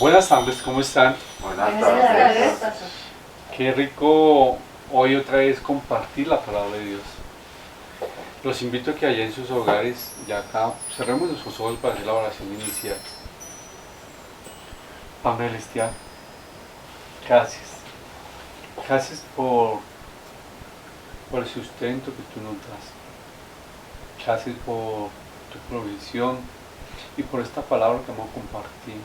Buenas tardes, ¿cómo están? Buenas tardes. Qué rico hoy otra vez compartir la palabra de Dios. Los invito a que allá en sus hogares, ya acá, cerremos nuestros ojos para hacer la oración inicial. Padre Celestial, gracias. Gracias por el sustento que tú nos das. Gracias por tu provisión y por esta palabra que vamos a compartir.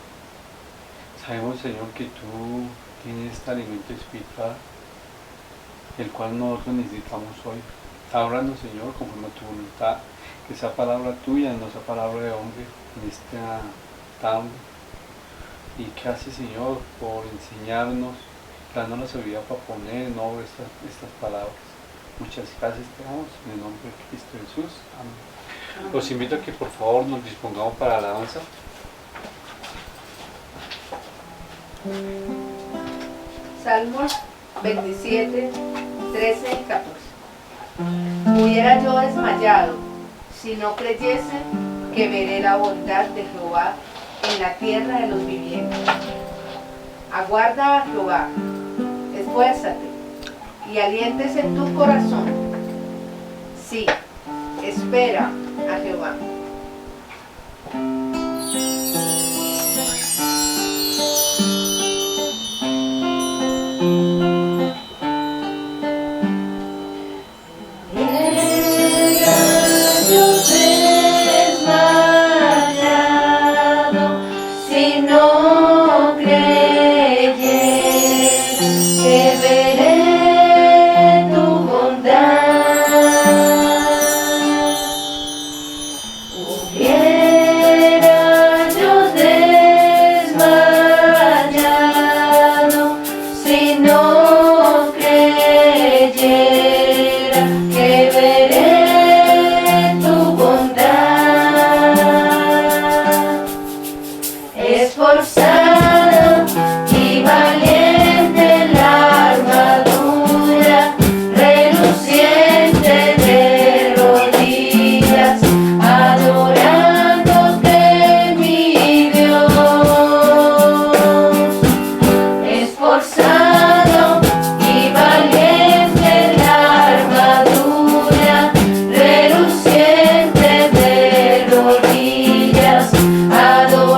Sabemos, Señor, que tú tienes este alimento espiritual, el cual nosotros necesitamos hoy. Háblanos, Señor, conforme a tu voluntad, que sea palabra tuya, no sea palabra de hombre en esta tarde. Y gracias, Señor, por enseñarnos, darnos la sabiduría para poner en obra estas palabras. Muchas gracias te damos en el nombre de Cristo Jesús. Amén. Los invito a que por favor nos dispongamos para la alabanza. Salmos 27, 13 y 14. Hubiera yo desmayado si no creyese que veré la bondad de Jehová en la tierra de los vivientes. Aguarda a Jehová, esfuérzate y aliéntese en tu corazón. Sí, espera a Jehová.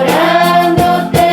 Adorándote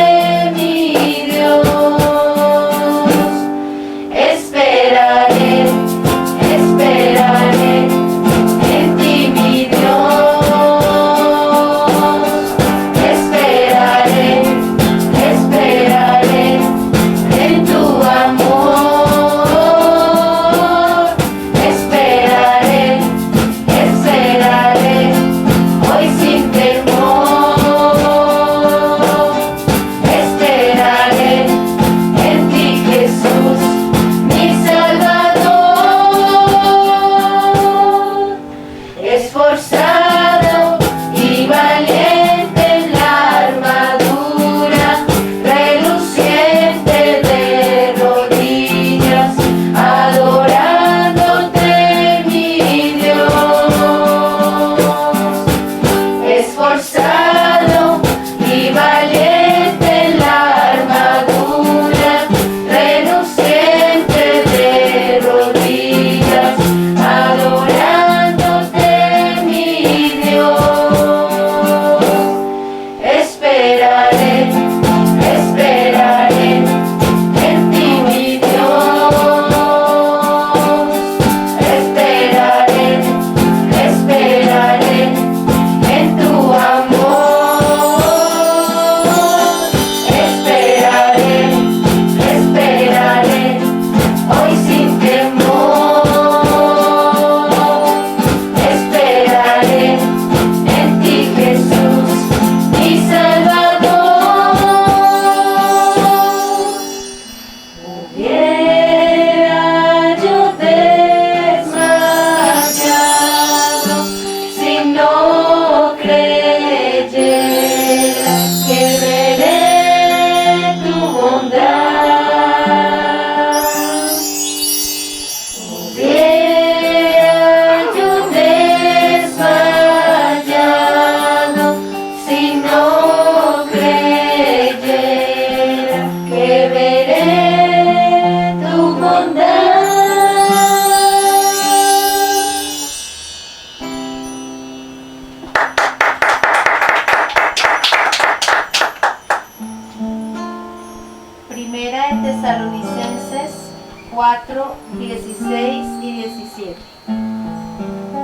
Tesalonicenses 4, 16 y 17.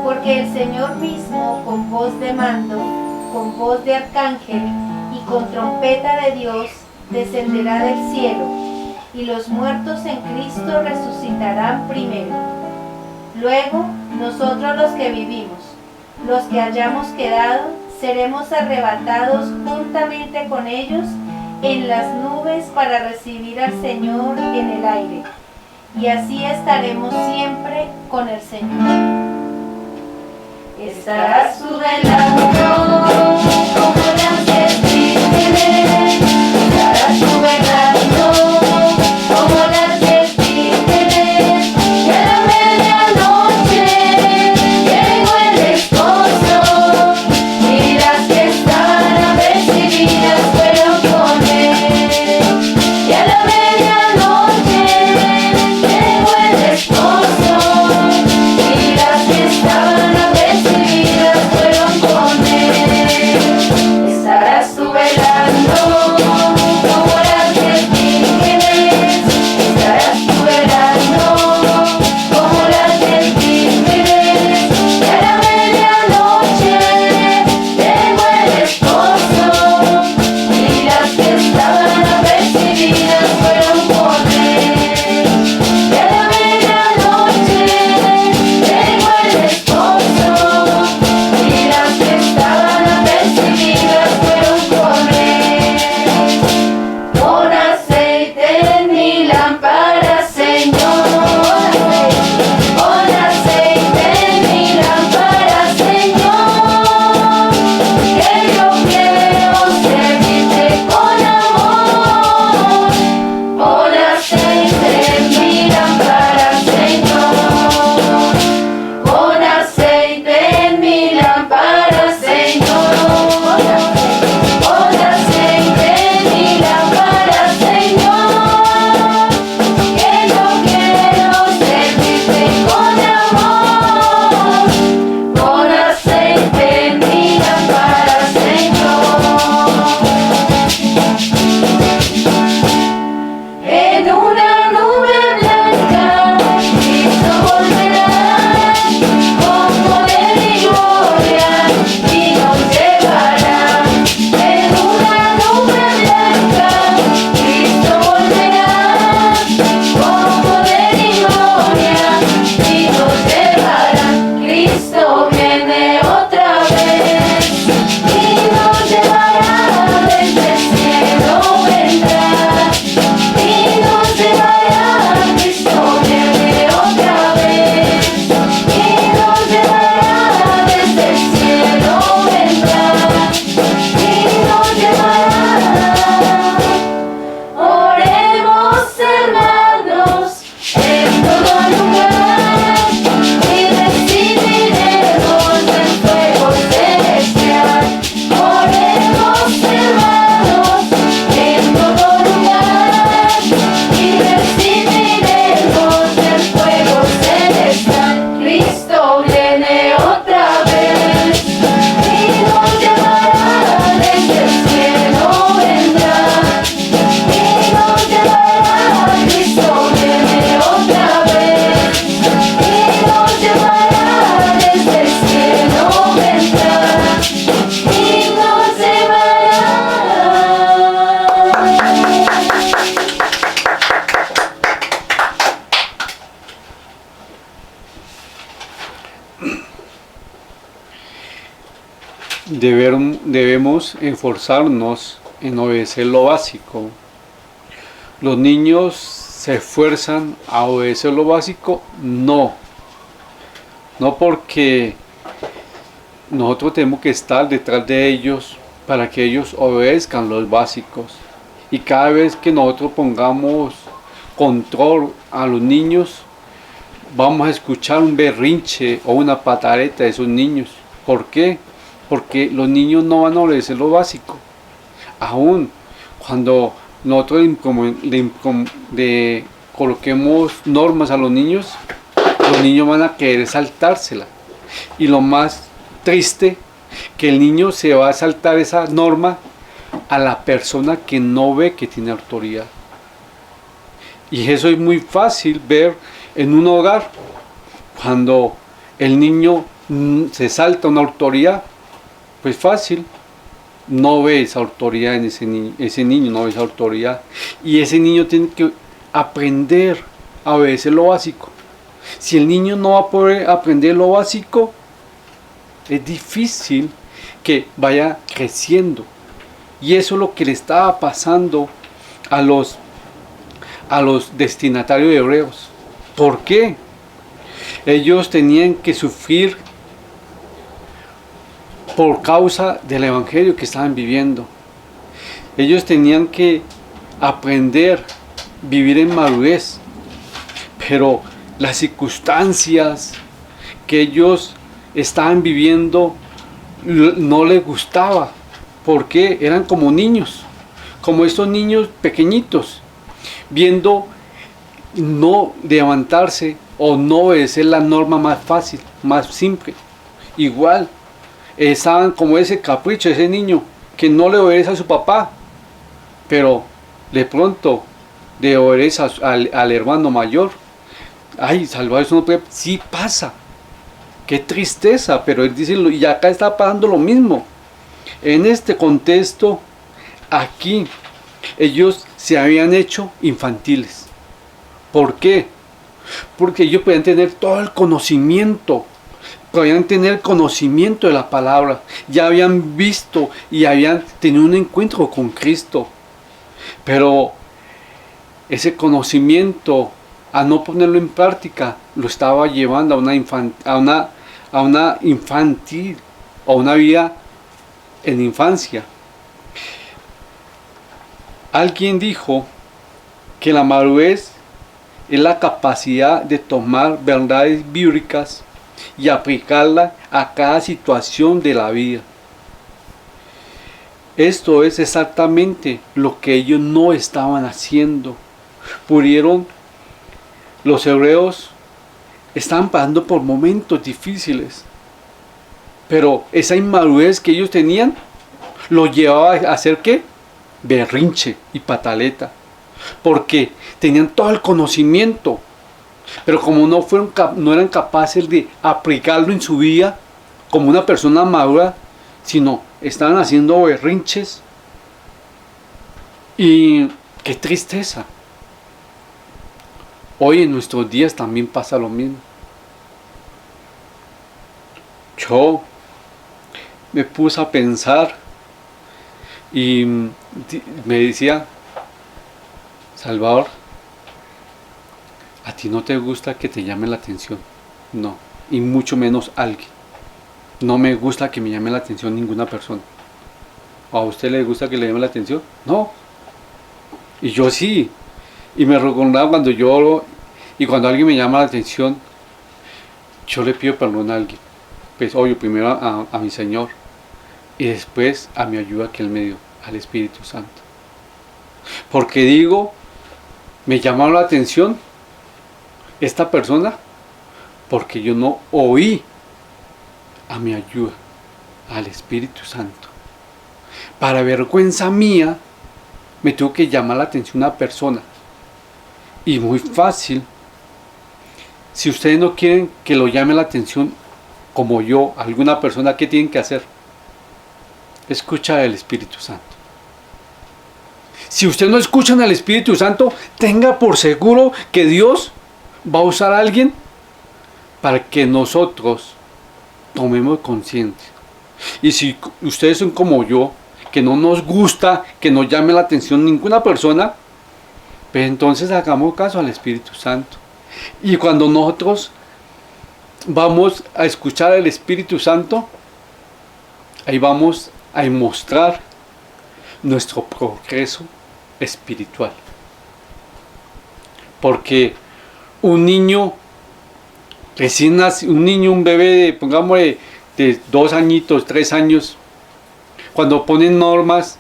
Porque el Señor mismo, con voz de mando, con voz de arcángel y con trompeta de Dios, descenderá del cielo, y los muertos en Cristo resucitarán primero. Luego, nosotros los que vivimos, los que hayamos quedado, seremos arrebatados juntamente con ellos en las nubes para recibir al Señor en el aire, y así estaremos siempre con el Señor. Estarás tú velando como las vírgenes, estarás tú velando como las vírgenes, y a la medianoche llegó el esposo, y las que estaban apercibidas fueron con él, y a la medianoche llegó el esposo, y las que estaban apercibidas fueron con él. Estarás tú velando como las vírgenes, estarás tú velando como las vírgenes, y a la medianoche llegó el esposo, y las que estaban apercibidas fueron con él, y a la medianoche llegó el esposo, y las que estaban apercibidas fueron con él. Pon aceite en mi lámpara, Señor, pon aceite en mi lámpara, Señor, que yo quiero servirte con amor. Pon aceite en mi lámpara, Señor, pon aceite en mi lámpara, Señor, pon aceite en mi lámpara, Señor, que yo quiero servirte con amor. Pon aceite en mi lámpara, Señor. En una nube blanca, Cristo volverá con poder y gloria y nos llevará. En una nube blanca, Cristo volverá con poder y gloria y nos llevará. Cristo viene otra vez y nos llevará, desde el cielo vendrá y nos llevará. Cristo viene otra vez y nos llevará, desde el cielo vendrá y nos llevará. Oremos, hermanos, en todo lugar y recibiremos el fuego celestial. Oremos, hermanos, en todo lugar y recibiremos el fuego celestial. Cristo viene otra vez y nos llevará, desde el cielo vendrá y nos llevará. Cristo viene otra vez y nos llevará, desde el cielo vendrá y nos llevará. Debemos esforzarnos en obedecer lo básico. ¿Los niños se esfuerzan a obedecer lo básico? No. No, porque nosotros tenemos que estar detrás de ellos para que ellos obedezcan los básicos. Y cada vez que nosotros pongamos control a los niños, vamos a escuchar un berrinche o una pataleta de esos niños. ¿Por qué? Porque los niños no van a obedecer lo básico. Aún cuando nosotros le coloquemos normas a los niños van a querer saltársela. Y lo más triste, que el niño se va a saltar esa norma a la persona que no ve que tiene autoridad. Y eso es muy fácil ver en un hogar, cuando el niño se salta una autoridad, pues fácil, no ve esa autoridad en ese niño no ve esa autoridad. Y ese niño tiene que aprender a obedecer lo básico. Si el niño no va a poder aprender lo básico, es difícil que vaya creciendo. Y eso es lo que le estaba pasando a los destinatarios de Hebreos. ¿Por qué? Ellos tenían que sufrir por causa del evangelio que estaban viviendo. Ellos tenían que aprender, vivir en madurez, pero las circunstancias que ellos estaban viviendo no les gustaba. ¿Por qué? Eran como niños, como estos niños pequeñitos, viendo no levantarse o no obedecer la norma más fácil, más simple. Igual, estaban como ese capricho, ese niño que no le obedece a su papá, pero de pronto le obedece al hermano mayor. Ay, Salvador, eso no puede, sí pasa. Qué tristeza, pero él dice, y acá está pasando lo mismo. En este contexto, aquí, ellos se habían hecho infantiles. ¿Por qué? Porque ellos podían tener todo el conocimiento, podían tener conocimiento de la palabra, ya habían visto y habían tenido un encuentro con Cristo, pero ese conocimiento, a no ponerlo en práctica, lo estaba llevando a una infantil o una vida en infancia. Alguien dijo que la madurez es la capacidad de tomar verdades bíblicas y aplicarla a cada situación de la vida. Esto es exactamente lo que ellos no estaban haciendo. Los hebreos estaban pasando por momentos difíciles, pero esa inmadurez que ellos tenían los llevaba a hacer ¿qué? Berrinche y pataleta, porque tenían todo el conocimiento, pero como no eran capaces de aplicarlo en su vida como una persona madura, sino estaban haciendo berrinches. Y qué tristeza. Hoy en nuestros días también pasa lo mismo. Yo me puse a pensar y me decía, Salvador, a ti no te gusta que te llame la atención. No, y mucho menos alguien. No me gusta que me llame la atención ninguna persona. ¿A usted le gusta que le llame la atención? No. Y yo sí. Y me recordaba cuando alguien me llama la atención, yo le pido perdón a alguien. Pues obvio, primero a mi Señor y después a mi ayuda que Él me dio, al Espíritu Santo. Porque digo, me llamó la atención esta persona porque yo no oí a mi ayuda, al Espíritu Santo. Para vergüenza mía, me tuvo que llamar la atención una persona. Y muy fácil. Si ustedes no quieren que lo llame la atención como yo, alguna persona, ¿qué tienen que hacer? Escuchar al Espíritu Santo. Si ustedes no escuchan al Espíritu Santo, tenga por seguro que Dios va a usar a alguien para que nosotros tomemos conciencia. Y si ustedes son como yo, que no nos gusta que nos llame la atención ninguna persona, pues entonces hagamos caso al Espíritu Santo. Y cuando nosotros vamos a escuchar al Espíritu Santo, ahí vamos a demostrar nuestro progreso espiritual. Porque un niño recién nacido, un bebé, pongámosle de 2 añitos, 3 años, cuando ponen normas,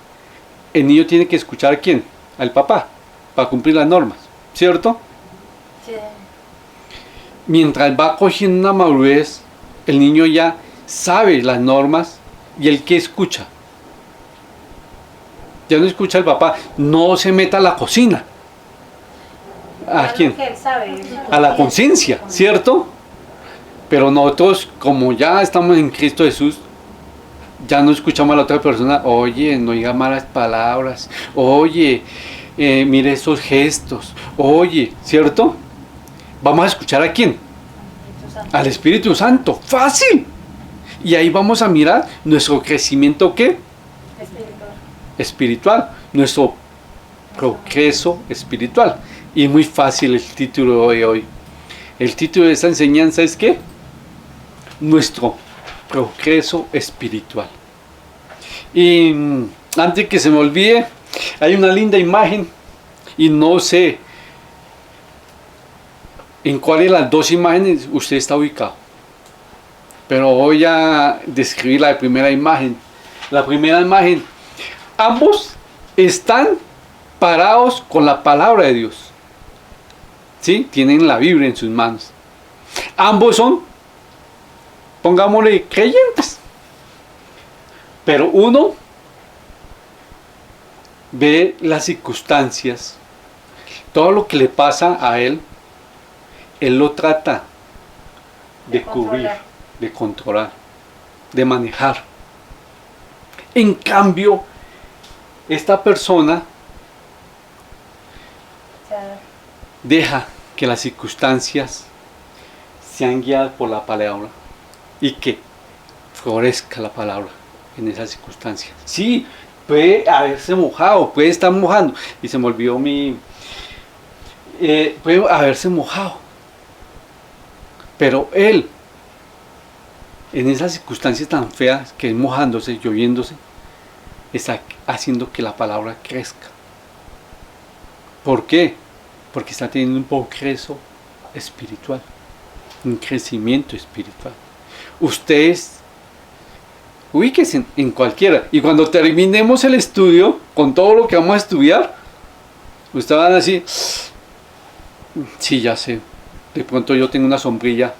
el niño tiene que escuchar ¿a quién? Al papá, para cumplir las normas, ¿cierto? Sí. Mientras va cogiendo una madurez, el niño ya sabe las normas y el que escucha. Ya no escucha al papá, no se meta a la cocina. ¿A Ya quién? lo que él sabe. A la conciencia, ¿cierto? Pero nosotros, como ya estamos en Cristo Jesús, ya no escuchamos a la otra persona, oye, no diga malas palabras, oye, mire esos gestos, oye, ¿cierto? Vamos a escuchar ¿a quién? Al Espíritu Santo, fácil. Y ahí vamos a mirar nuestro crecimiento, ¿qué? Espiritual, nuestro progreso espiritual. Y muy fácil el título de hoy. El título de esta enseñanza es ¿qué? Nuestro progreso espiritual. Y antes que se me olvide, hay una linda imagen y no sé en cuál de las dos imágenes usted está ubicado, pero voy a describir la primera imagen. La primera imagen, ambos están parados con la palabra de Dios, ¿sí? Tienen la Biblia en sus manos. Ambos son, pongámosle, creyentes. Pero uno ve las circunstancias, todo lo que le pasa a él lo trata de cubrir, de controlar, de manejar. En cambio, esta persona deja que las circunstancias sean guiadas por la palabra y que florezca la palabra en esas circunstancias. Sí, puede haberse mojado, puede estar mojando, y se me olvidó puede haberse mojado, pero él, en esas circunstancias tan feas que es mojándose, lloviéndose, está haciendo que la palabra crezca. ¿Por qué? Porque está teniendo un progreso espiritual, un crecimiento espiritual. Ustedes ubíquense en cualquiera, y cuando terminemos el estudio, con todo lo que vamos a estudiar, ustedes van a decir, sí, ya sé, de pronto yo tengo una sombrilla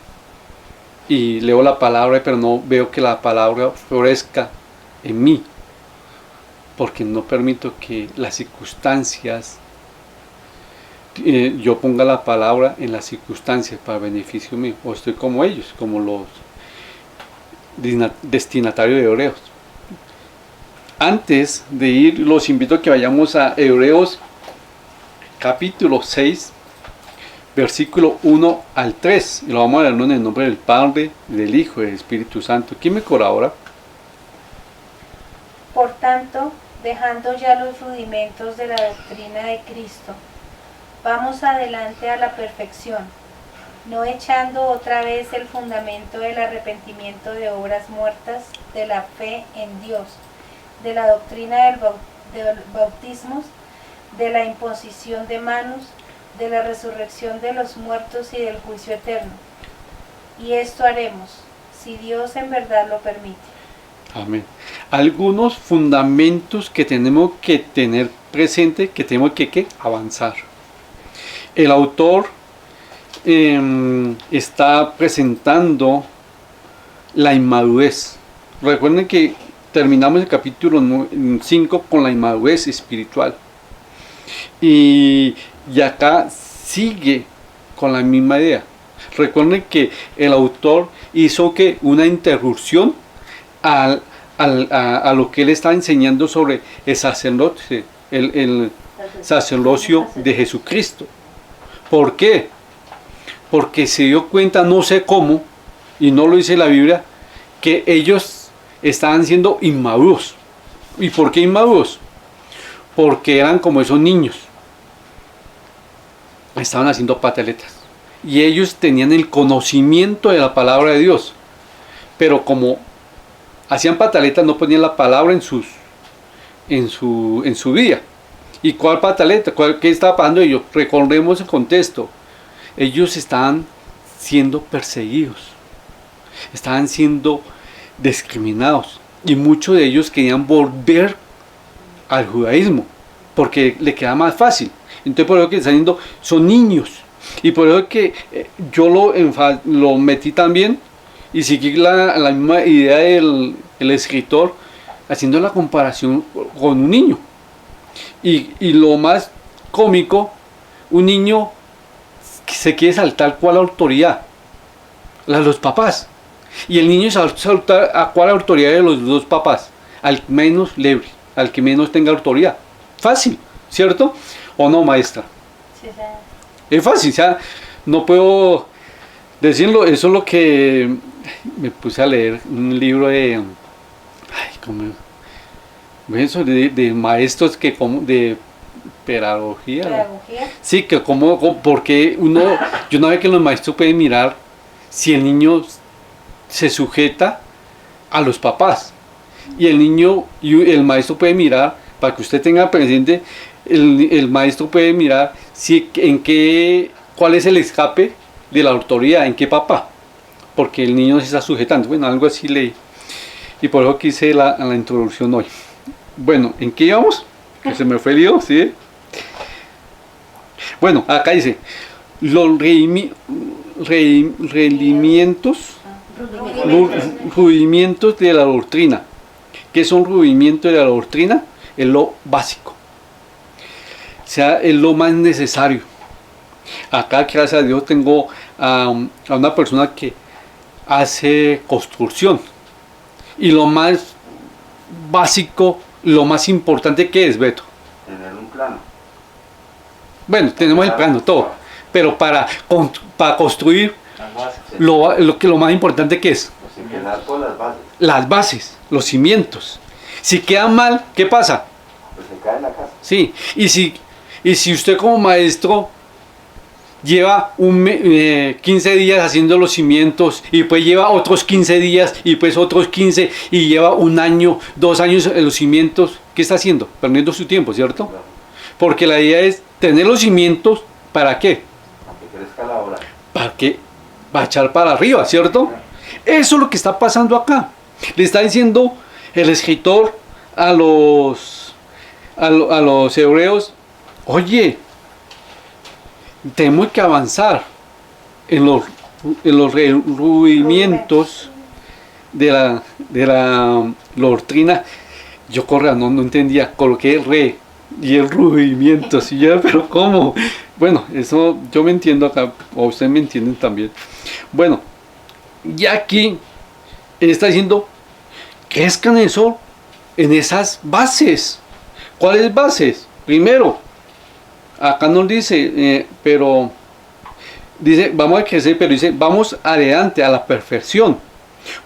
y leo la palabra, pero no veo que la palabra florezca en mí, porque no permito que las circunstancias, yo ponga la palabra en las circunstancias para beneficio mío, o estoy como ellos, como los destinatarios de Hebreos. Antes de ir, los invito a que vayamos a Hebreos capítulo 6, versículo 1 al 3, y lo vamos a leer en el nombre del Padre, del Hijo y del Espíritu Santo. ¿Quién me colabora? Por tanto, dejando ya los rudimentos de la doctrina de Cristo, vamos adelante a la perfección, no echando otra vez el fundamento del arrepentimiento de obras muertas, de la fe en Dios, de la doctrina de bautismos, de la imposición de manos, de la resurrección de los muertos y del juicio eterno. Y esto haremos, si Dios en verdad lo permite. Amén. Algunos fundamentos que tenemos que tener presente, que tenemos que avanzar. El autor está presentando la inmadurez. Recuerden que terminamos el capítulo 5 con la inmadurez espiritual. Y acá sigue con la misma idea. Recuerden que el autor hizo una interrupción a lo que él está enseñando sobre el sacerdote, el sacerdocio de Jesucristo. ¿Por qué? Porque se dio cuenta, no sé cómo, y no lo dice la Biblia, que ellos estaban siendo inmaduros. ¿Y por qué inmaduros? Porque eran como esos niños. Estaban haciendo pataletas. Y ellos tenían el conocimiento de la palabra de Dios. Pero como hacían pataletas, no ponían la palabra en su vida. ¿Y cuál pataleta? ¿Qué estaba pasando ellos? Recordemos el contexto. Ellos estaban siendo perseguidos. Estaban siendo discriminados. Y muchos de ellos querían volver al judaísmo. Porque le queda más fácil. Entonces por eso que están diciendo, son niños. Y por eso que yo lo metí también. Y seguí la misma idea del escritor, haciendo la comparación con un niño. Y lo más cómico, un niño se quiere saltar cuál autoridad, la de los papás. Y el niño se va a saltar a cuál autoridad de los dos papás, al menos leve, al que menos tenga autoridad. Fácil, ¿cierto? ¿O no, maestra? Sí, señor. Es fácil, o sea, no puedo decirlo. Eso es lo que me puse a leer un libro de, ay, ¿cómo? Eso de maestros que como de pedagogía. ¿Pedagogía? Sí, que porque yo no veo que los maestros pueden mirar si el niño se sujeta a los papás. Y el maestro puede mirar, para que usted tenga presente, el maestro puede mirar cuál es el escape de la autoridad, en qué papá, porque el niño se está sujetando. Bueno, algo así leí. Y por eso quise la introducción hoy. Bueno, ¿en qué íbamos? Que se me fue el lío, ¿sí? Bueno, acá dice, los rudimientos de la doctrina. ¿Qué son rudimientos de la doctrina? Es lo básico. O sea, es lo más necesario. Acá, gracias a Dios, tengo a una persona que hace construcción. Y lo más básico, lo más importante, ¿qué es, Beto? Tener un plano. Bueno, tenemos el plano, todo. Pero para construir, lo más importante, ¿qué es? Pues empezar por las bases. Las bases, los cimientos. Si quedan mal, ¿qué pasa? Pues se cae la casa. Sí, y si usted como maestro lleva 15 días haciendo los cimientos y pues lleva otros 15 días y pues otros 15 y lleva 1 año, 2 años en los cimientos, ¿qué está haciendo? Perdiendo su tiempo, ¿cierto? Claro. Porque la idea es tener los cimientos, ¿para qué? Para que crezca la obra. ¿Para qué? Va a echar para arriba, ¿cierto? Eso es lo que está pasando acá. Le está diciendo el escritor a los hebreos, oye, tenemos que avanzar en los rudimientos de la doctrina. Yo no entendía, coloqué el re y el rudimiento, ¿sí? Pero ¿cómo? Bueno, eso yo me entiendo acá, o ustedes me entienden también. Bueno, y aquí está diciendo, crezcan eso en esas bases. ¿Cuáles bases? Primero, acá nos dice, pero dice, vamos a crecer, pero dice, vamos adelante a la perfección.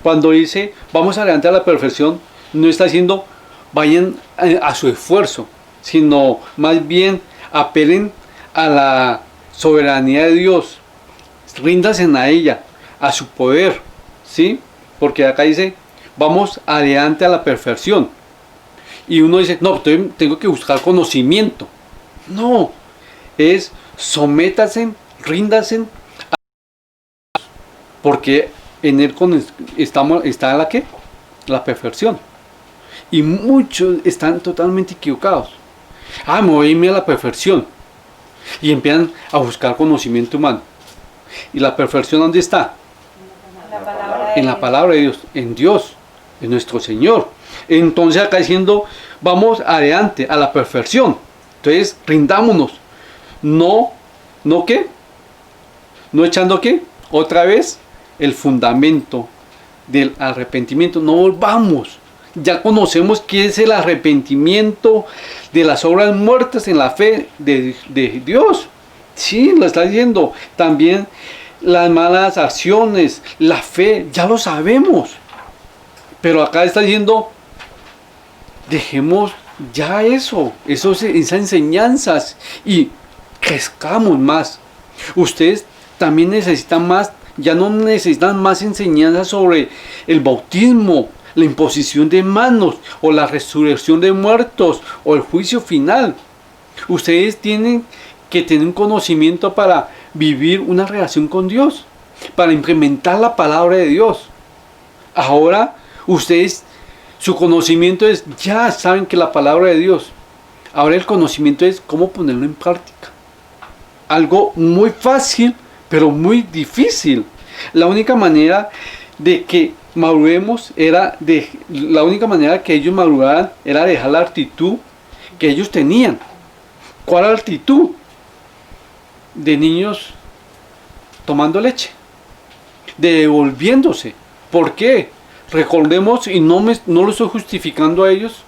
Cuando dice, vamos adelante a la perfección, no está diciendo, vayan a su esfuerzo, sino más bien apelen a la soberanía de Dios, ríndanse a ella, a su poder, ¿sí? Porque acá dice, vamos adelante a la perfección. Y uno dice, no, tengo que buscar conocimiento. No, es sométanse, ríndanse, porque en él está la ¿qué? La perfección. Y muchos están totalmente equivocados. Me voy a irme a la perfección. Y empiezan a buscar conocimiento humano. ¿Y la perfección dónde está? En la palabra de Dios, en Dios, en nuestro Señor. Entonces acá diciendo, vamos adelante a la perfección. Entonces rindámonos. No ¿qué? No echando ¿qué? Otra vez el fundamento del arrepentimiento. No volvamos. Ya conocemos qué es el arrepentimiento de las obras muertas en la fe de Dios. Sí, lo está diciendo. También las malas acciones, la fe, ya lo sabemos. Pero acá está diciendo, dejemos ya esas enseñanzas y crezcamos más. Ustedes también necesitan más, ya no necesitan más enseñanzas sobre el bautismo, la imposición de manos, o la resurrección de muertos, o el juicio final. Ustedes tienen que tener un conocimiento para vivir una relación con Dios, para implementar la palabra de Dios. Ahora, ustedes, su conocimiento es, ya saben que la palabra de Dios. Ahora el conocimiento es cómo ponerlo en práctica. Algo muy fácil, pero muy difícil. La única manera de que maduremos la única manera que ellos maduraran era dejar la actitud que ellos tenían. ¿Cuál actitud? De niños tomando leche, devolviéndose. ¿Por qué? Recordemos, y no lo estoy justificando a ellos,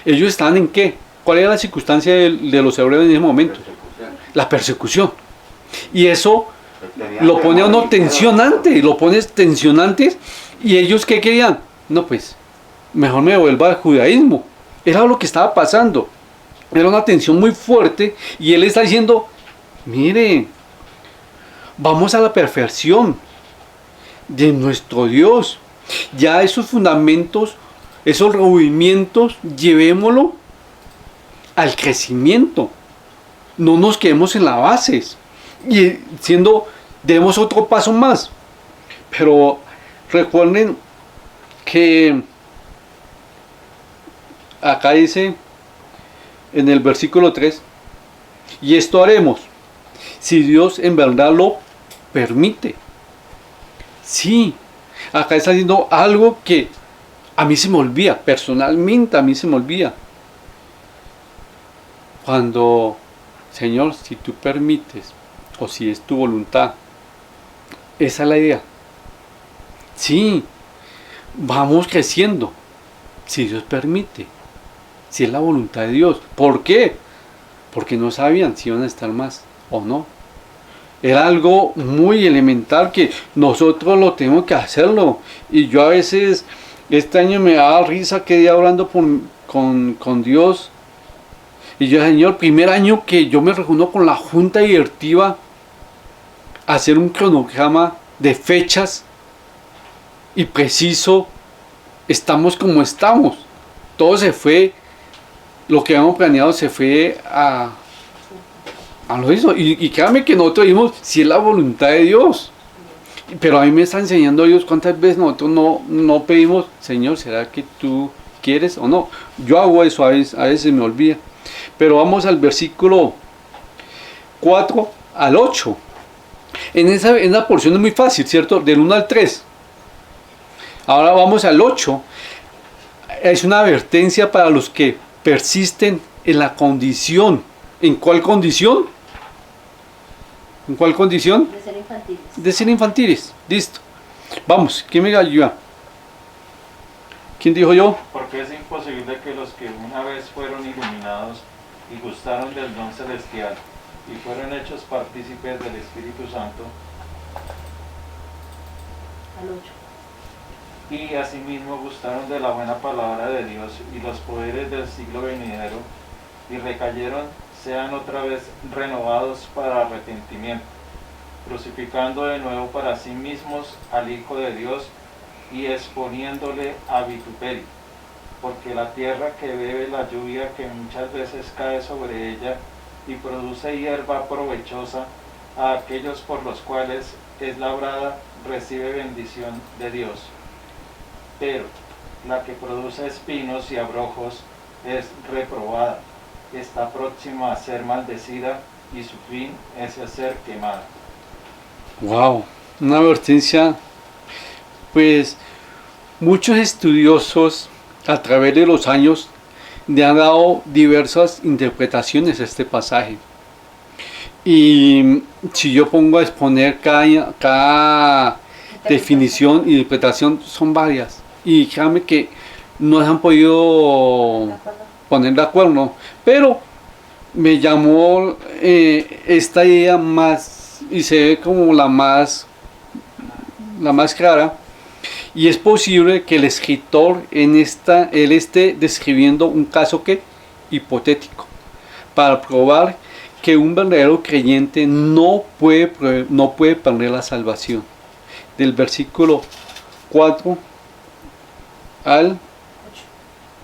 ellos estaban en qué, cuál era la circunstancia de los hebreos en ese momento, la persecución, y eso lo pone a uno tensionante, lo pones tensionante, y ellos ¿qué querían? No, pues, mejor me vuelva al judaísmo. Era lo que estaba pasando, era una tensión muy fuerte, y él está diciendo, mire, vamos a la perfección de nuestro Dios. Ya esos fundamentos, esos movimientos, llevémoslo al crecimiento. No nos quedemos en la base. Y demos otro paso más. Pero recuerden que acá dice en el versículo 3, y esto haremos si Dios en verdad lo permite. Sí, acá está diciendo algo que a mí se me olvida, personalmente a mí se me olvida. Cuando, Señor, si tú permites, o si es tu voluntad, esa es la idea. Sí, vamos creciendo, si Dios permite, si es la voluntad de Dios. ¿Por qué? Porque no sabían si iban a estar más o no. Era algo muy elemental que nosotros lo tenemos que hacerlo. Y yo a veces, este año me daba risa que día hablando con Dios. Y yo, Señor, primer año que yo me reúno con la junta directiva a hacer un cronograma de fechas y preciso, estamos como estamos. Todo se fue, lo que habíamos planeado se fue a lo hizo. Y créame que nosotros dijimos, si es la voluntad de Dios. Pero a mí me está enseñando Dios cuántas veces nosotros no pedimos, Señor, ¿será que tú quieres o no? Yo hago eso, a veces me olvida. Pero vamos al versículo 4 al 8. En esa porción es muy fácil, ¿cierto? Del 1 al 3. Ahora vamos al 8. Es una advertencia para los que persisten en la condición. ¿En cuál condición? ¿En cuál condición? De ser infantiles. De ser infantiles. Listo. Vamos, ¿quién me ayuda? ¿Quién dijo yo? Porque es imposible que los que una vez fueron iluminados y gustaron del don celestial y fueron hechos partícipes del Espíritu Santo Al 8. y asimismo gustaron de la buena palabra de Dios y los poderes del siglo venidero y recayeron, sean otra vez renovados para arrepentimiento, crucificando de nuevo para sí mismos al Hijo de Dios y exponiéndole a vituperio, porque la tierra que bebe la lluvia que muchas veces cae sobre ella y produce hierba provechosa a aquellos por los cuales es labrada, recibe bendición de Dios. Pero la que produce espinos y abrojos es reprobada, está próxima a ser maldecida y su fin es a ser quemada. Wow, una advertencia. Pues muchos estudiosos a través de los años le han dado diversas interpretaciones a este pasaje. Y si yo pongo a exponer cada definición y interpretación, son varias. Y créanme que no se han podido poner de acuerdo. Pero me llamó esta idea más, y se ve como la más clara. Y es posible que el escritor él esté describiendo un caso hipotético, para probar que un verdadero creyente no puede perder la salvación. Del versículo 4 al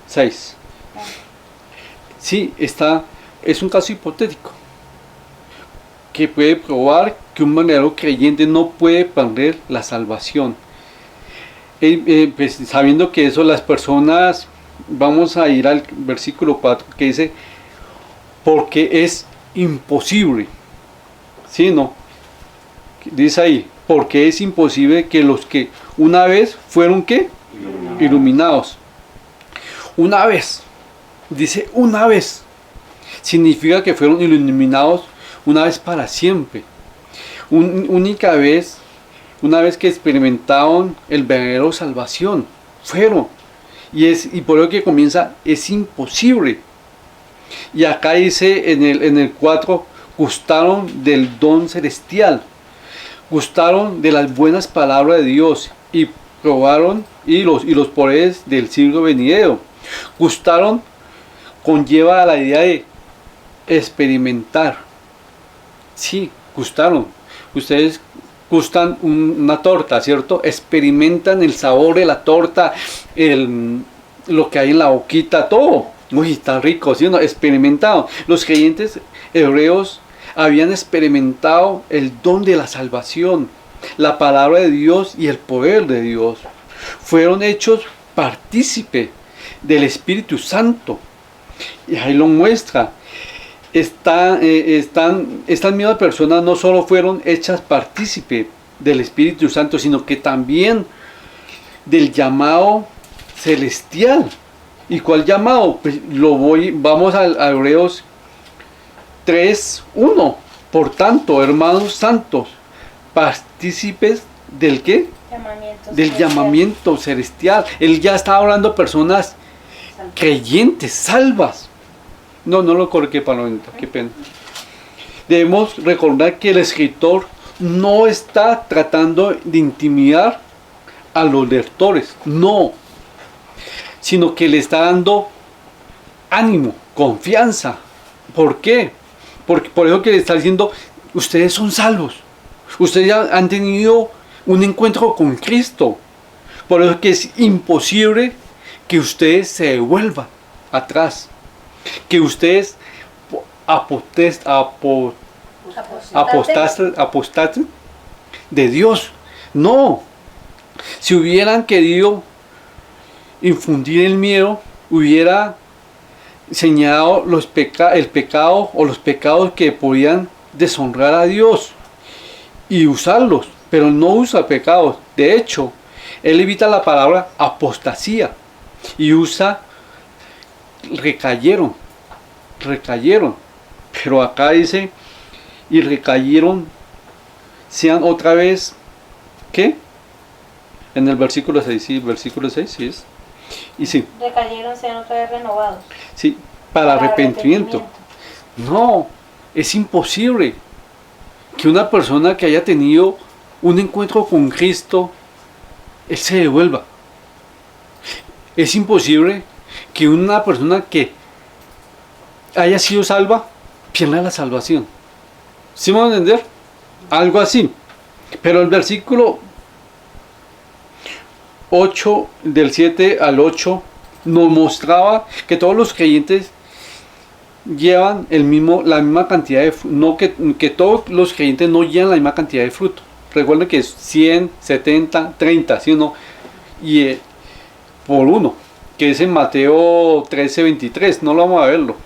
6. Sí, es un caso hipotético que puede probar que un verdadero creyente no puede perder la salvación. Pues, sabiendo que eso las personas, vamos a ir al versículo 4 que dice, porque es imposible, ¿sí? No, dice ahí, porque es imposible que los que una vez fueron ¿qué? Iluminados. Una vez, dice una vez, significa que fueron iluminados una vez para siempre. única vez, una vez que experimentaron el verdadero salvación, fueron. Y por eso que comienza, es imposible. Y acá dice en el 4, gustaron del don celestial, gustaron de las buenas palabras de Dios y probaron y los poderes del siglo venidero. Gustaron conlleva la idea de experimentar. Sí, gustaron. Ustedes gustan una torta, ¿cierto? Experimentan el sabor de la torta, lo que hay en la boquita, todo. Uy, está rico, ¿sí o no? Experimentado. Los creyentes hebreos habían experimentado el don de la salvación, la palabra de Dios y el poder de Dios. Fueron hechos partícipe del Espíritu Santo. Y ahí lo muestra. Estas mismas personas no solo fueron hechas partícipe del Espíritu Santo, sino que también del llamado celestial. ¿Y cuál llamado? Pues vamos a Hebreos 3:1. Por tanto, hermanos santos, partícipes del ¿qué? Del llamamiento celestial. Él ya estaba hablando de personas creyentes, salvas. No lo coloqué para qué pena. Debemos recordar que el escritor no está tratando de intimidar a los lectores, no, sino que le está dando ánimo, confianza. ¿Por qué? Porque por eso que le está diciendo, ustedes son salvos, ustedes ya han tenido un encuentro con Cristo, por eso que es imposible que ustedes se devuelvan atrás, que ustedes apostaten de Dios. No, si hubieran querido infundir el miedo, hubiera señalado el pecado o los pecados que podían deshonrar a Dios y usarlos, pero no usa pecados. De hecho, él evita la palabra apostasía y usa recayeron, pero acá dice y recayeron, sean otra vez, ¿qué? En el versículo 6, sí, versículo 6, sí es. Y sí. Recayeron, sean otra vez renovados. Sí, para arrepentimiento. No, es imposible que una persona que haya tenido un encuentro con Cristo, él se devuelva. Es imposible que una persona que haya sido salva pierda la salvación. ¿Sí me van a entender? Algo así. Pero el versículo 8, del 7 al 8, nos mostraba que todos los creyentes llevan la misma cantidad de fruto. No que todos los creyentes no llevan la misma cantidad de fruto. Recuerden que es 100, 70, 30, ¿sí o no? Y por uno, que es en Mateo 13, 23, no lo vamos a verlo.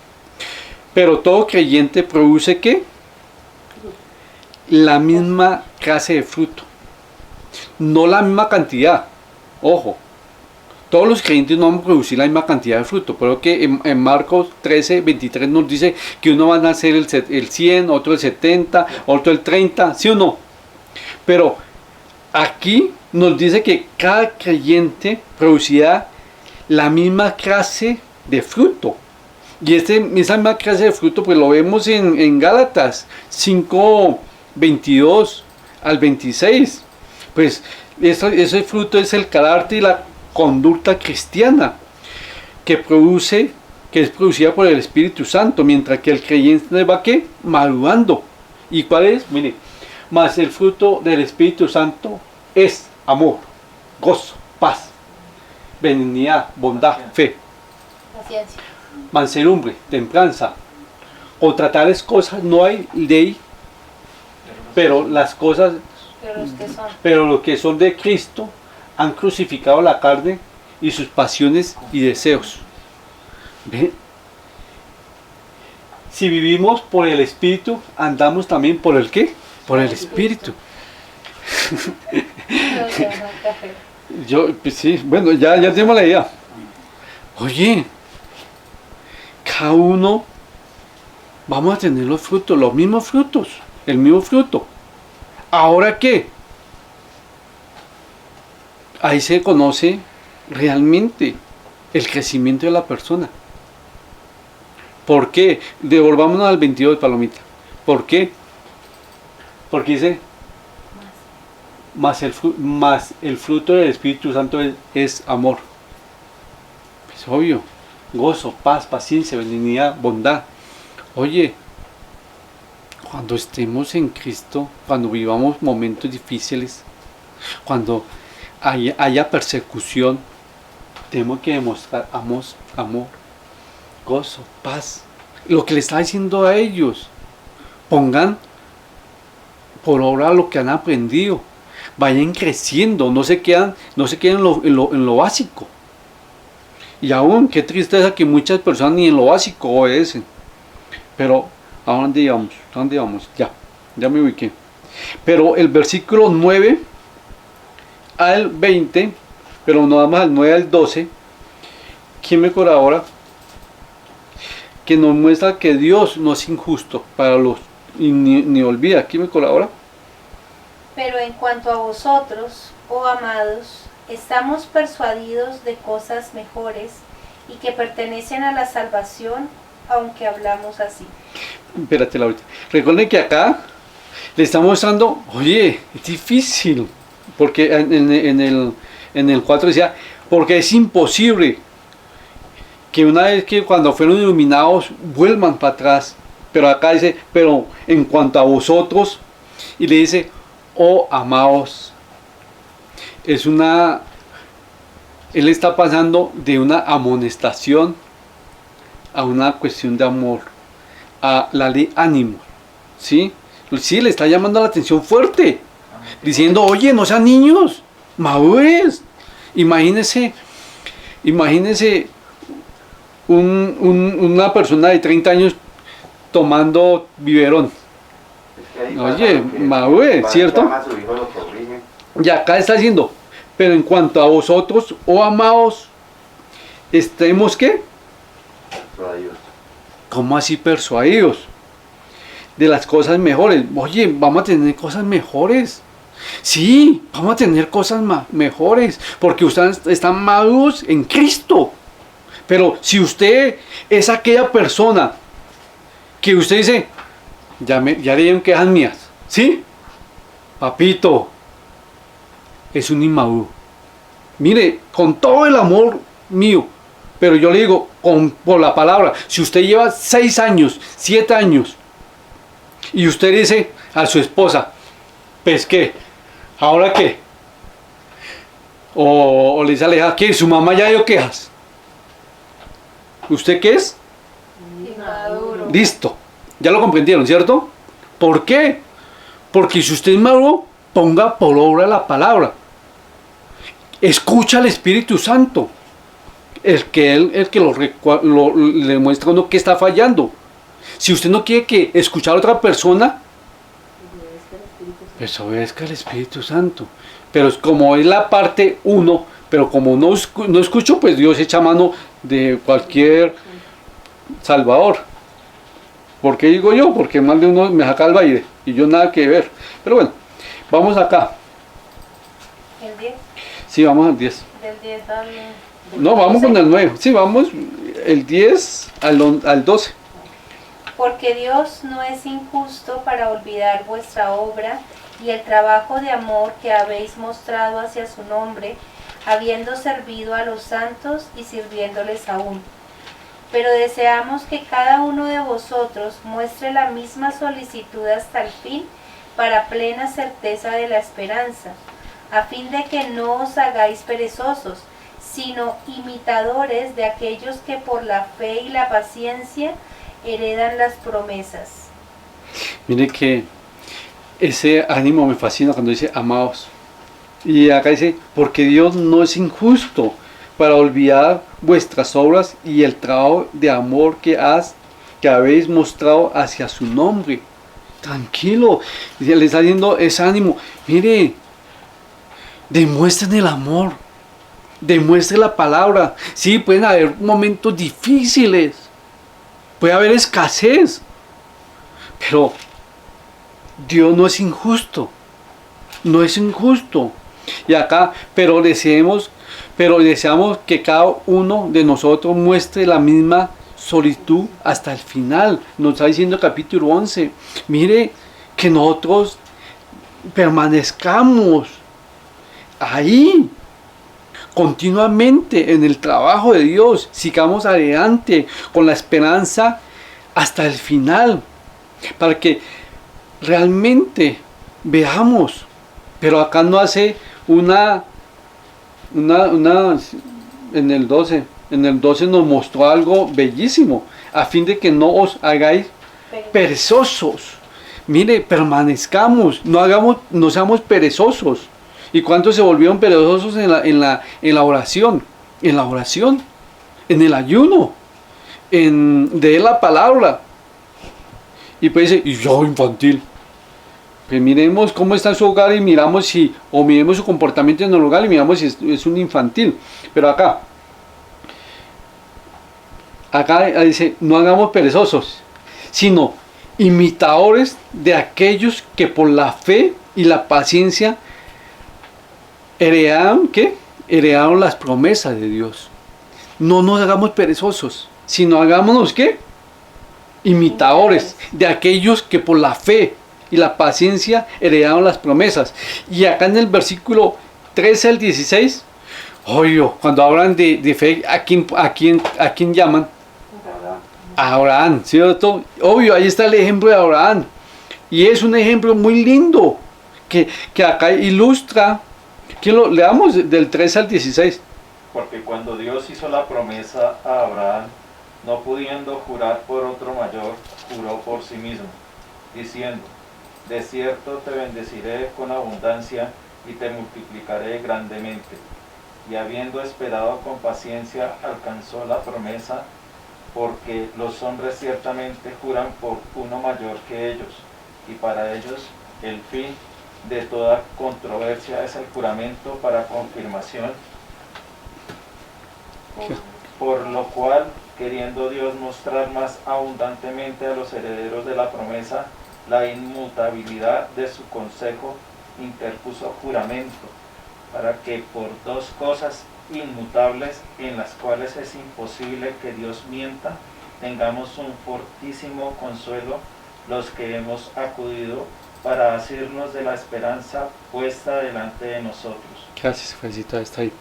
Pero todo creyente produce ¿qué? La misma clase de fruto. No la misma cantidad. Ojo. Todos los creyentes no van a producir la misma cantidad de fruto. Pero que en Marcos 13, 23 nos dice que uno va a nacer el 100, otro el 70, otro el 30, ¿sí o no? Pero aquí nos dice que cada creyente producirá la misma clase de fruto. Y esa misma clase de fruto pues lo vemos en Gálatas 5, 22 al 26. Pues ese fruto es el carácter y la conducta cristiana que es producida por el Espíritu Santo, mientras que el creyente va ¿qué? Madurando. ¿Y cuál es? Mire, más el fruto del Espíritu Santo es amor, gozo, paz, benignidad, bondad, fe, Paciencia. mansedumbre, templanza. Contra tales cosas no hay ley, pero los que son de Cristo han crucificado la carne y sus pasiones y deseos. ¿Ven? Si vivimos por el Espíritu, andamos también por el ¿qué? Por el Espíritu. Pues sí, bueno, ya tenemos la idea. Oye, cada uno vamos a tener los frutos, los mismos frutos, el mismo fruto. ¿Ahora qué? Ahí se conoce realmente el crecimiento de la persona. ¿Por qué? Devolvámonos al 22, Palomita. ¿Por qué? Porque dice, más el fruto del Espíritu Santo es amor. Es obvio. Gozo, paz, paciencia, benignidad, bondad. Oye, cuando estemos en Cristo, cuando vivamos momentos difíciles, cuando haya persecución, tenemos que demostrar amor, gozo, paz. Lo que le está diciendo a ellos, pongan por obra lo que han aprendido, vayan creciendo, no se quedan en lo básico. Y aún, qué tristeza que muchas personas ni en lo básico obedecen. Pero, ¿a dónde íbamos? ¿A dónde íbamos? Ya me ubiqué. Pero el versículo 9 al 20, pero no más al 9 al 12, ¿quién me colabora? Que nos muestra que Dios no es injusto para los, ni olvida. ¿Quién me colabora? Pero en cuanto a vosotros, oh amados, estamos persuadidos de cosas mejores y que pertenecen a la salvación, aunque hablamos así. Espérate, Laurita. Recuerden que acá le estamos mostrando, oye, es difícil. Porque en el 4 decía, porque es imposible que una vez que cuando fueron iluminados vuelvan para atrás. Pero acá dice, pero en cuanto a vosotros, y le dice, oh amados, él está pasando de una amonestación a una cuestión de amor, a la de ánimo, ¿sí? Sí, le está llamando la atención fuerte, diciendo, oye, no sean niños, madures. Imagínense una persona de 30 años tomando biberón. Es que Oye, madure, ¿cierto? Llama a su hijo, lo corrige. Y acá está diciendo, pero en cuanto a vosotros, oh amados, estemos ¿qué? Persuadidos. ¿Cómo así persuadidos? De las cosas mejores. Oye, vamos a tener cosas mejores. Sí, vamos a tener cosas mejores. Porque ustedes están maduros en Cristo. Pero si usted es aquella persona que usted dice, ya le dieron quejas mías. ¿Sí? Papito, es un inmaduro. Mire, con todo el amor mío, pero yo le digo, por la palabra, si usted lleva 6 años, 7 años, y usted dice a su esposa, pues qué, ¿ahora qué? O le dice a la hija, ¿qué? ¿Su mamá ya dio quejas? ¿Usted qué es? Inmaduro. Listo, ya lo comprendieron, ¿cierto? ¿Por qué? Porque si usted es maduro, ponga por obra la palabra. Escucha al Espíritu Santo. El que le muestra a uno que está fallando. Si usted no quiere que escuchar a otra persona, pues obedezca al Espíritu Santo. Pero como es la parte 1, pero como no escucho, pues Dios echa mano de cualquier salvador. ¿Por qué digo yo? Porque más de uno me saca al baile y yo nada que ver. Pero bueno, vamos acá. ¿El 10? Sí, vamos al 10. Del 10 al... No, vamos con el 9. Sí, vamos el 10 al 12. Porque Dios no es injusto para olvidar vuestra obra y el trabajo de amor que habéis mostrado hacia su nombre, habiendo servido a los santos y sirviéndoles aún. Pero deseamos que cada uno de vosotros muestre la misma solicitud hasta el fin para plena certeza de la esperanza, a fin de que no os hagáis perezosos, sino imitadores de aquellos que por la fe y la paciencia heredan las promesas. Mire que ese ánimo me fascina cuando dice amados. Y acá dice, porque Dios no es injusto para olvidar vuestras obras y el trabajo de amor que habéis mostrado hacia su nombre. Tranquilo, le está dando ese ánimo. Mire, demuestren el amor, demuestren la palabra. Sí, pueden haber momentos difíciles, puede haber escasez, pero Dios no es injusto. no es injusto. Y acá, pero deseamos que cada uno de nosotros muestre la misma solitud hasta el final. Nos está diciendo el capítulo 11. Mire, que nosotros permanezcamos ahí, continuamente en el trabajo de Dios, sigamos adelante con la esperanza hasta el final, para que realmente veamos. Pero acá no hace una en el 12 nos mostró algo bellísimo, a fin de que no os hagáis perezosos. Mire, permanezcamos, no seamos perezosos. ¿Y cuántos se volvieron perezosos en la oración? En la oración, en el ayuno, en leer la palabra. Y pues dice, y yo infantil. Pues miremos cómo está su hogar y miremos miremos su comportamiento en el hogar y miramos si es un infantil. Pero acá dice, no hagamos perezosos, sino imitadores de aquellos que por la fe y la paciencia heredaron las promesas de Dios. No nos hagamos perezosos, sino hagámonos ¿qué? Imitadores de aquellos que por la fe y la paciencia heredaron las promesas. Y acá en el versículo 13 al 16, cuando hablan de fe, ¿a quién llaman? A Abraham, ¿cierto? Obvio, ahí está el ejemplo de Abraham. Y es un ejemplo muy lindo que acá ilustra. Leamos del 13 al 16. Porque cuando Dios hizo la promesa a Abraham, no pudiendo jurar por otro mayor, juró por sí mismo, diciendo, de cierto te bendeciré con abundancia y te multiplicaré grandemente. Y habiendo esperado con paciencia, alcanzó la promesa, porque los hombres ciertamente juran por uno mayor que ellos, y para ellos el fin de toda controversia es el juramento para confirmación, por lo cual, queriendo Dios mostrar más abundantemente a los herederos de la promesa la inmutabilidad de su consejo, interpuso juramento, para que por dos cosas inmutables, en las cuales es imposible que Dios mienta, tengamos un fortísimo consuelo los que hemos acudido para asirnos de la esperanza puesta delante de nosotros. Gracias, Felicita, está ahí.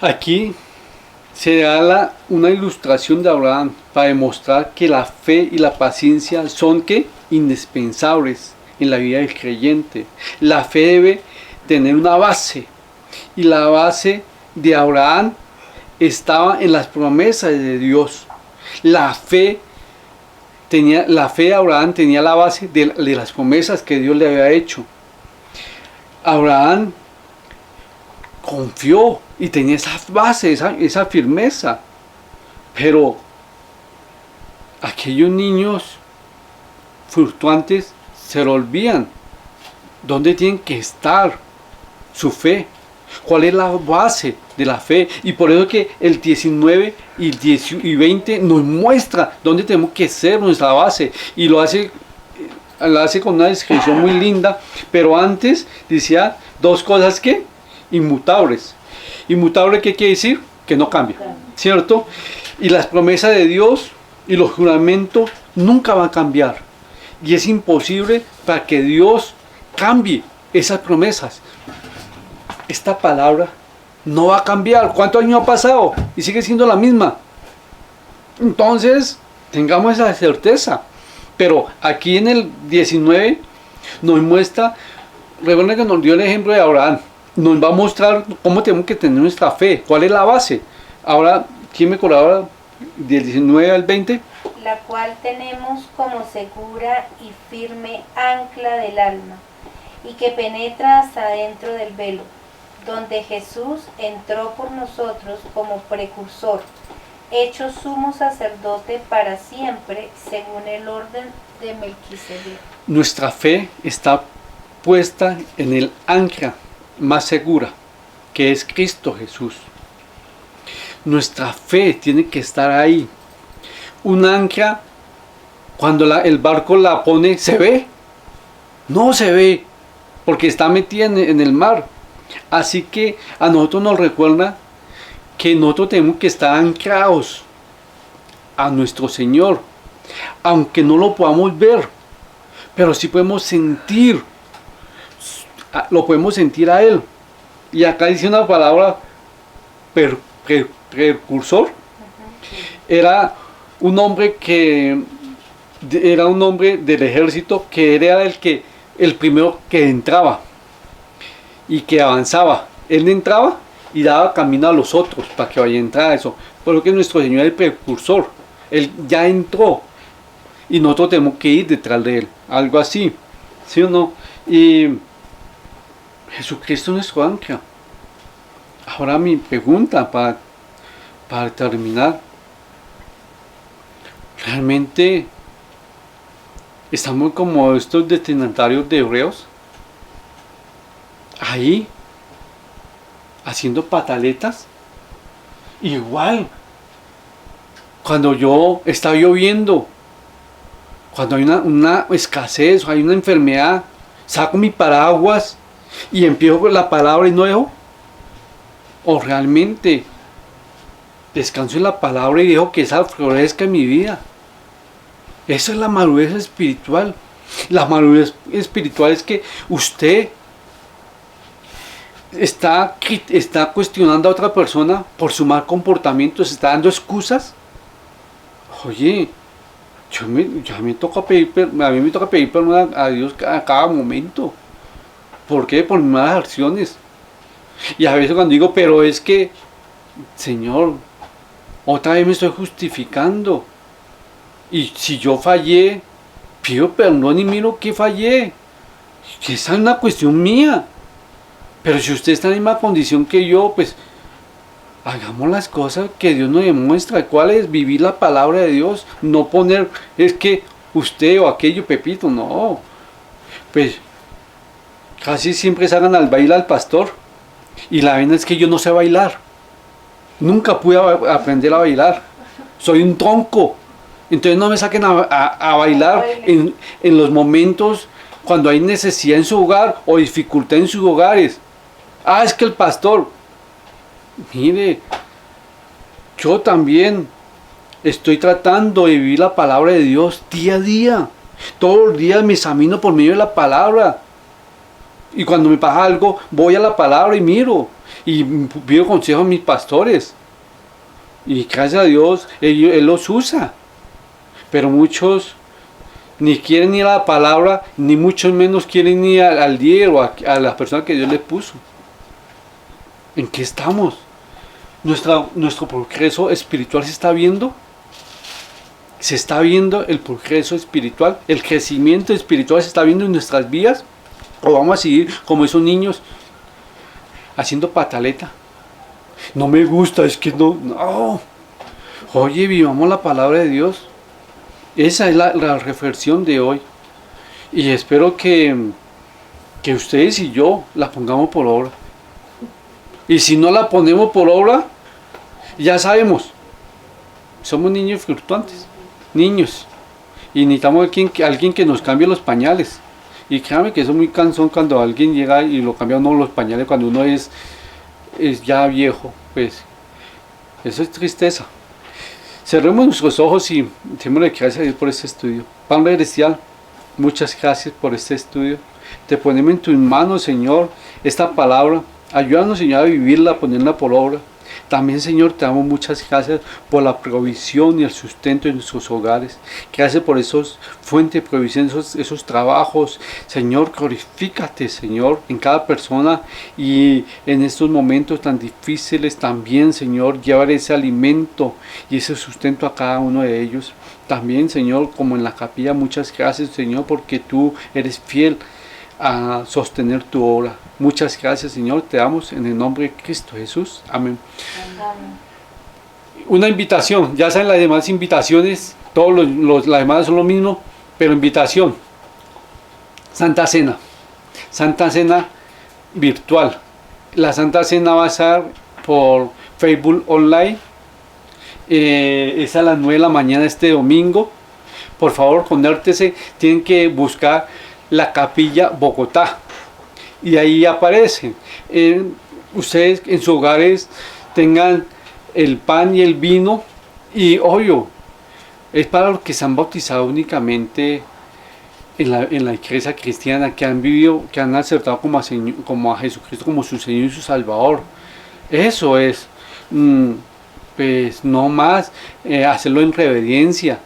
Aquí se da una ilustración de Abraham para demostrar que la fe y la paciencia son indispensables en la vida del creyente. La fe debe tener una base, y la base de Abraham estaba en las promesas de Dios. La fe de Abraham tenía la base de las promesas que Dios le había hecho. Abraham confió y tenía esa base, esa firmeza. Pero aquellos niños fluctuantes se lo olvidan. ¿Dónde tienen que estar su fe? ¿Cuál es la base de la fe? Y por eso que el 19 y 20 nos muestra dónde tenemos que ser nuestra base. Y lo hace con una descripción muy linda. Pero antes decía dos cosas inmutables. Inmutable, ¿qué quiere decir? Que no cambia, ¿cierto? Y las promesas de Dios y los juramentos nunca van a cambiar. Y es imposible para que Dios cambie esas promesas. Esta palabra no va a cambiar. ¿Cuántos años ha pasado? Y sigue siendo la misma. Entonces, tengamos esa certeza. Pero aquí en el 19 nos muestra, recuerden que nos dio el ejemplo de Abraham. Nos va a mostrar cómo tenemos que tener nuestra fe. ¿Cuál es la base? Ahora, ¿quién me colabora? Del 19 al 20. La cual tenemos como segura y firme ancla del alma, y que penetra hasta dentro del velo, donde Jesús entró por nosotros como precursor, hecho sumo sacerdote para siempre, según el orden de Melquisedec. Nuestra fe está puesta en el ancla más segura, que es Cristo Jesús. Nuestra fe tiene que estar ahí. Un ancla, cuando el barco la pone, ¿se ve? No se ve. porque está metida en el mar. Así que a nosotros nos recuerda que nosotros tenemos que estar anclados a nuestro Señor, aunque no lo podamos ver, pero sí podemos sentir, lo podemos sentir a Él. Y acá dice una palabra, precursor. Era un hombre del ejército, que era el primero que entraba y que avanzaba. Él entraba y daba camino a los otros para que vaya a entrar a eso. Por lo que nuestro Señor es el precursor. Él ya entró y nosotros tenemos que ir detrás de Él. Algo así, ¿sí o no? Y Jesucristo es nuestro ancla. Ahora mi pregunta para terminar. ¿Realmente estamos como estos destinatarios de Hebreos? Ahí, haciendo pataletas. Igual, cuando está lloviendo, cuando hay una escasez, o hay una enfermedad, saco mi paraguas y empiezo con la palabra y no dejo. O realmente descanso en la palabra y dejo que esa florezca en mi vida. Esa es la madurez espiritual. La madurez espiritual es que usted está cuestionando a otra persona por su mal comportamiento, se está dando excusas. Oye, a mí me toca pedir perdón a Dios a cada momento. ¿Por qué? Por mis malas acciones. Y a veces cuando digo, pero es que, Señor, otra vez me estoy justificando. Y si yo fallé, pido perdón y miro que fallé. Esa es una cuestión mía. Pero si usted está en la misma condición que yo, pues hagamos las cosas que Dios nos demuestra. ¿Cuál es? Vivir la palabra de Dios. No poner, es que usted o aquello, Pepito, no. Pues casi siempre sacan al baile al pastor. Y la verdad es que yo no sé bailar. Nunca pude aprender a bailar. Soy un tronco. Entonces no me saquen a bailar en los momentos cuando hay necesidad en su hogar o dificultad en sus hogares. Es que el pastor, mire, yo también estoy tratando de vivir la palabra de Dios día a día. Todos los días me examino por medio de la palabra. Y cuando me pasa algo, voy a la palabra y miro. Y pido consejo a mis pastores. Y gracias a Dios, Él los usa. Pero muchos ni quieren ir a la palabra, ni mucho menos quieren ir al líder o a la persona que Dios les puso. ¿En qué estamos? ¿Nuestro progreso espiritual se está viendo? ¿Se está viendo el progreso espiritual? ¿El crecimiento espiritual se está viendo en nuestras vidas? ¿O vamos a seguir como esos niños haciendo pataleta? No me gusta, es que no. Oye, vivamos la palabra de Dios. Esa es la reflexión de hoy. Y espero que ustedes y yo la pongamos por obra. Y si no la ponemos por obra, ya sabemos, somos niños fluctuantes, niños. Y necesitamos alguien que nos cambie los pañales. Y créanme que eso es muy cansón cuando alguien llega y lo cambia uno los pañales cuando uno es ya viejo. Pues eso es tristeza. Cerremos nuestros ojos y démosle gracias a Dios por este estudio. Padre celestial, muchas gracias por este estudio. Te ponemos en tus manos, Señor, esta palabra. Ayúdanos, Señor, a vivirla, a ponerla por obra. También, Señor, te damos muchas gracias por la provisión y el sustento de nuestros hogares. Gracias por esos fuentes de provisión, esos trabajos. Señor, glorifícate, Señor, en cada persona y en estos momentos tan difíciles también, Señor, llevar ese alimento y ese sustento a cada uno de ellos. También, Señor, como en la capilla, muchas gracias, Señor, porque tú eres fiel a sostener tu obra. Muchas gracias, Señor, te damos en el nombre de Cristo Jesús. Amén. Una invitación, ya saben las demás invitaciones, las demás son lo mismo, pero invitación. Santa Cena virtual. La Santa Cena va a ser por Facebook Online. Es a las 9 de la mañana este domingo. Por favor, conértese, tienen que buscar la Capilla Bogotá. y ahí aparecen. Ustedes en sus hogares tengan el pan y el vino, y obvio, es para los que se han bautizado únicamente en la iglesia cristiana, que han vivido, que han aceptado como a Jesucristo como su Señor y su Salvador. Eso es, pues no más, hacerlo en reverencia,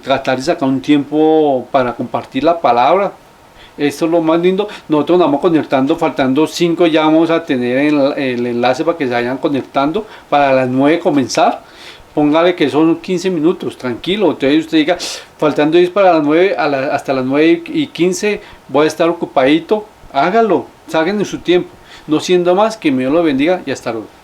tratar de sacar un tiempo para compartir la palabra. Esto es lo más lindo. Nosotros nos vamos conectando, faltando 5 ya vamos a tener el enlace para que se vayan conectando para las 9 comenzar. Póngale que son 15 minutos, tranquilo. Entonces usted diga, faltando 10 para las 9, hasta las 9:15 voy a estar ocupadito. Hágalo, salgan en su tiempo. No siendo más, que Dios lo bendiga y hasta luego.